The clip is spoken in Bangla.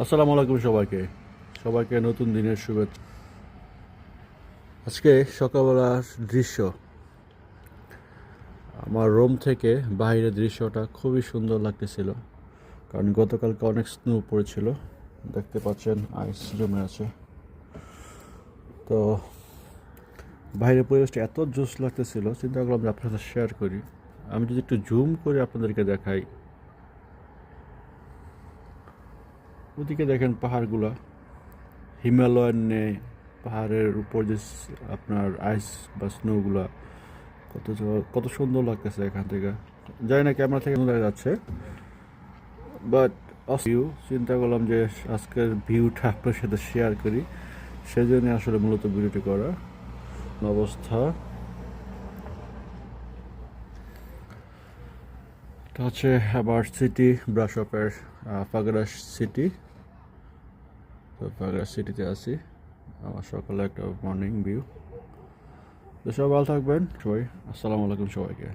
আসসালামু আলাইকুম সবাইকে সবাইকে নতুন দিনের শুভেচ্ছা। আজকে সকালবেলার দৃশ্য, আমার রুম থেকে বাইরের দৃশ্যটা খুবই সুন্দর লাগতেছিল, কারণ গতকালকে অনেক স্নো পড়েছিল। দেখতে পাচ্ছেন আইস জমে আছে। তো বাইরের পরিবেশটা এত জোস লাগতেছিল, চিন্তা করলাম যে আপনার সাথে শেয়ার করি। আমি যদি একটু জুম করে আপনাদেরকে দেখাই, ওদিকে দেখেন পাহাড়গুলা, হিমালয়ান পাহাড়ের উপর যে আপনার আইস বা স্নোগুলা কত কত সুন্দর লাগতেছে এখান থেকে। জানি না ক্যামেরা থেকে দেখা যাচ্ছে, বাট ভিউ চিন্তা করলাম যে আজকের ভিউটা আপনার সাথে শেয়ার করি, সেজন্য আসলে মূলত ভিডিওটি করা। অবস্থা এটা হচ্ছে আবার সিটি ব্রাশপের ফাগড়া সিটি। তো ফাগড়া সিটিতে আছি, আমার সকালে একটা মর্নিং ভিউ। তো সবাই ভালো থাকবেন সবাই। আসসালামু আলাইকুম সবাইকে।